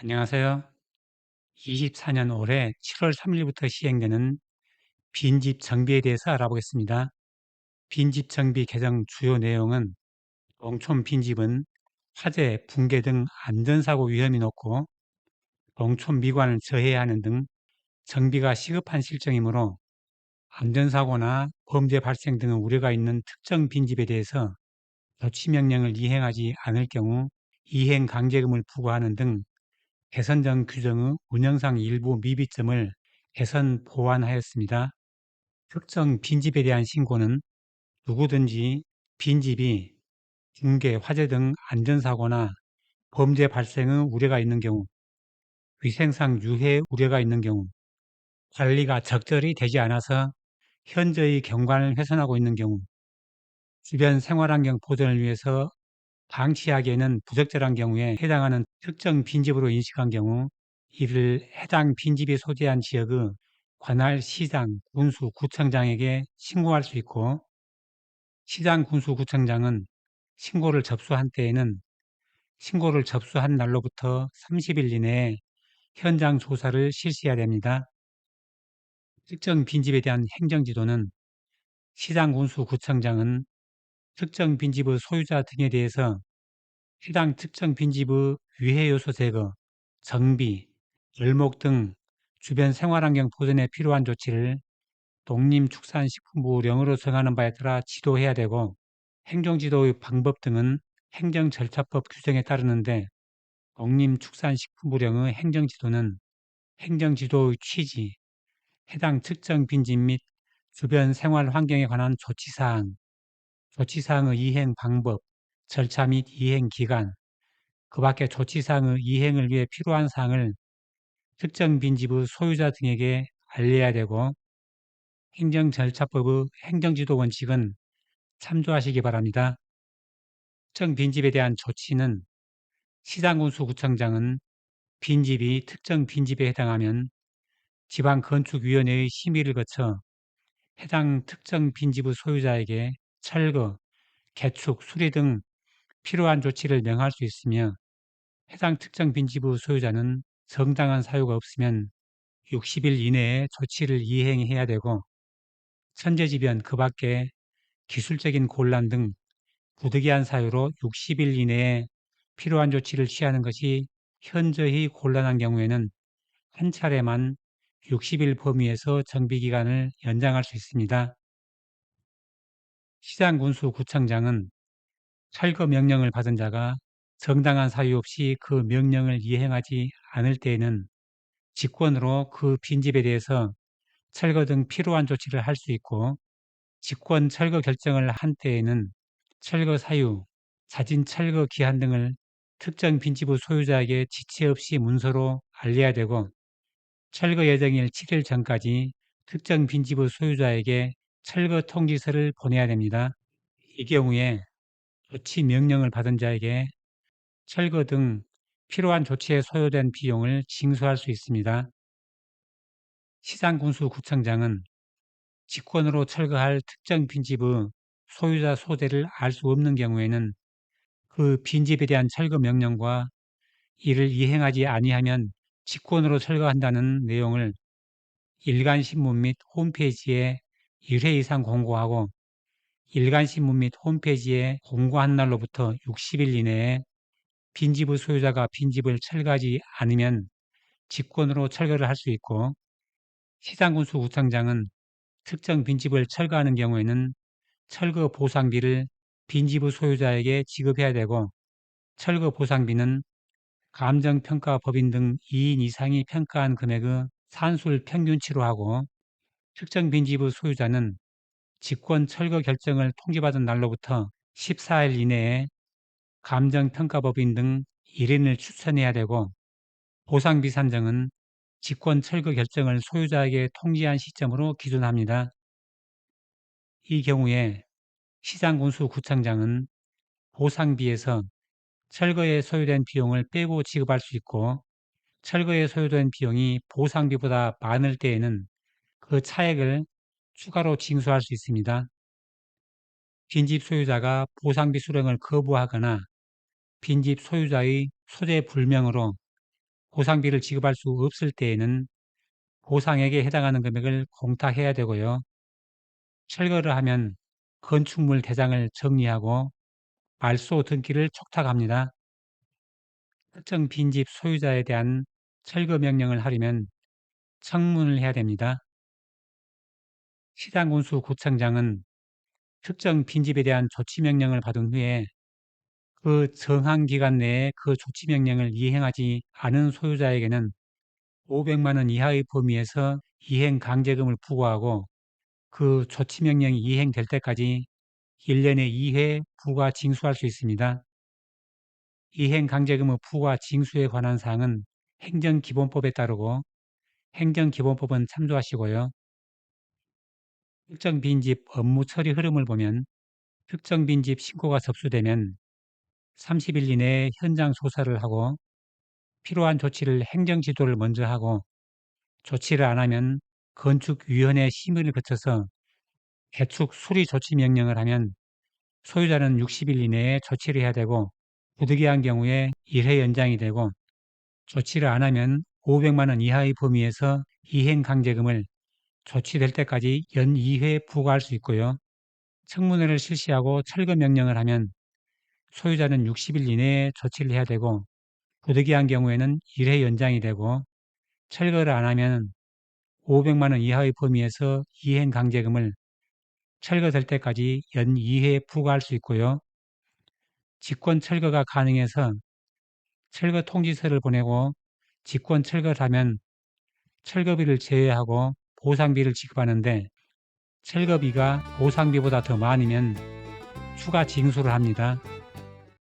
안녕하세요. 24년 올해 7월 3일부터 시행되는 빈집 정비에 대해서 알아보겠습니다. 빈집 정비 개정 주요 내용은 농촌 빈집은 화재, 붕괴 등 안전사고 위험이 높고 농촌 미관을 저해야 하는 등 정비가 시급한 실정이므로 안전사고나 범죄 발생 등의 우려가 있는 특정 빈집에 대해서 조치명령을 이행하지 않을 경우 이행 강제금을 부과하는 등 개선정 규정의 운영상 일부 미비점을 개선 보완하였습니다. 특정 빈집에 대한 신고는 누구든지 빈집이 붕괴, 화재 등 안전사고나 범죄 발생의 우려가 있는 경우, 위생상 유해 우려가 있는 경우, 관리가 적절히 되지 않아서 현저히 경관을 훼손하고 있는 경우, 주변 생활환경 보존을 위해서 방치하기에는 부적절한 경우에 해당하는 특정 빈집으로 인식한 경우 이를 해당 빈집이 소재한 지역의 관할 시장, 군수, 구청장에게 신고할 수 있고 시장, 군수, 구청장은 신고를 접수한 때에는 신고를 접수한 날로부터 30일 이내에 현장 조사를 실시해야 됩니다. 특정 빈집에 대한 행정지도는 시장, 군수, 구청장은 특정 빈집의 소유자 등에 대해서 해당 특정 빈집의 위해 요소 제거, 정비, 을목 등 주변 생활환경 보존에 필요한 조치를 농림축산식품부령으로 정하는 바에 따라 지도해야 되고 행정지도의 방법 등은 행정절차법 규정에 따르는데 농림축산식품부령의 행정지도는 행정지도의 취지, 해당 특정 빈집 및 주변 생활환경에 관한 조치사항, 조치사항의 이행 방법, 절차 및 이행 기간, 그 밖에 조치사항의 이행을 위해 필요한 사항을 특정 빈집의 소유자 등에게 알려야 되고 행정절차법의 행정지도 원칙은 참조하시기 바랍니다. 특정 빈집에 대한 조치는 시장군수구청장은 빈집이 특정 빈집에 해당하면 지방건축위원회의 심의를 거쳐 해당 특정 빈집의 소유자에게 철거, 개축, 수리 등 필요한 조치를 명할 수 있으며 해당 특정 빈집의 소유자는 정당한 사유가 없으면 60일 이내에 조치를 이행해야 되고 천재지변 그 밖에 기술적인 곤란 등 부득이한 사유로 60일 이내에 필요한 조치를 취하는 것이 현저히 곤란한 경우에는 한 차례만 60일 범위에서 정비기간을 연장할 수 있습니다. 시장군수구청장은 철거 명령을 받은 자가 정당한 사유 없이 그 명령을 이행하지 않을 때에는 직권으로 그 빈집에 대해서 철거 등 필요한 조치를 할 수 있고 직권 철거 결정을 한 때에는 철거 사유, 자진 철거 기한 등을 특정 빈집의 소유자에게 지체 없이 문서로 알려야 되고 철거 예정일 7일 전까지 특정 빈집의 소유자에게 철거 통지서를 보내야 됩니다. 이 경우에 조치 명령을 받은 자에게 철거 등 필요한 조치에 소요된 비용을 징수할 수 있습니다. 시장군수구청장은 직권으로 철거할 특정 빈집의 소유자 소재를 알 수 없는 경우에는 그 빈집에 대한 철거 명령과 이를 이행하지 아니하면 직권으로 철거한다는 내용을 일간신문 및 홈페이지에 1회 이상 공고하고 일간신문 및 홈페이지에 공고한 날로부터 60일 이내에 빈집의 소유자가 빈집을 철거하지 않으면 직권으로 철거를 할 수 있고 시장군수구청장은 특정 빈집을 철거하는 경우에는 철거 보상비를 빈집의 소유자에게 지급해야 되고 철거 보상비는 감정평가법인 등 2인 이상이 평가한 금액의 산술 평균치로 하고 특정 빈집의 소유자는 직권 철거 결정을 통지받은 날로부터 14일 이내에 감정평가법인 등 1인을 추천해야 되고 보상비 산정은 직권 철거 결정을 소유자에게 통지한 시점으로 기준합니다. 이 경우에 시장군수구청장은 보상비에서 철거에 소요된 비용을 빼고 지급할 수 있고 철거에 소요된 비용이 보상비보다 많을 때에는 그 차액을 추가로 징수할 수 있습니다. 빈집 소유자가 보상비 수령을 거부하거나 빈집 소유자의 소재 불명으로 보상비를 지급할 수 없을 때에는 보상액에 해당하는 금액을 공탁해야 되고요. 철거를 하면 건축물 대장을 정리하고 말소 등기를 촉탁합니다. 특정 빈집 소유자에 대한 철거 명령을 하려면 청문을 해야 됩니다. 시장군수구청장은 특정 빈집에 대한 조치 명령을 받은 후에 그 정한 기간 내에 그 조치 명령을 이행하지 않은 소유자에게는 500만 원 이하의 범위에서 이행 강제금을 부과하고 그 조치 명령이 이행될 때까지 1년에 2회 부과 징수할 수 있습니다. 이행 강제금의 부과 징수에 관한 사항은 행정기본법에 따르고 행정기본법은 참조하시고요. 특정 빈집 업무 처리 흐름을 보면 특정 빈집 신고가 접수되면 30일 이내에 현장 조사를 하고 필요한 조치를 행정지도를 먼저 하고 조치를 안 하면 건축위원회 심의를 거쳐서 개축 수리 조치 명령을 하면 소유자는 60일 이내에 조치를 해야 되고 부득이한 경우에 1회 연장이 되고 조치를 안 하면 500만 원 이하의 범위에서 이행 강제금을 조치될 때까지 연 2회 부과할 수 있고요. 청문회를 실시하고 철거 명령을 하면 소유자는 60일 이내에 조치를 해야 되고 부득이한 경우에는 1회 연장이 되고 철거를 안 하면 500만 원 이하의 범위에서 이행 강제금을 철거될 때까지 연 2회 부과할 수 있고요. 직권 철거가 가능해서 철거 통지서를 보내고 직권 철거를 하면 철거비를 제외하고 보상비를 지급하는데 철거비가 보상비보다 더 많으면 추가 징수를 합니다.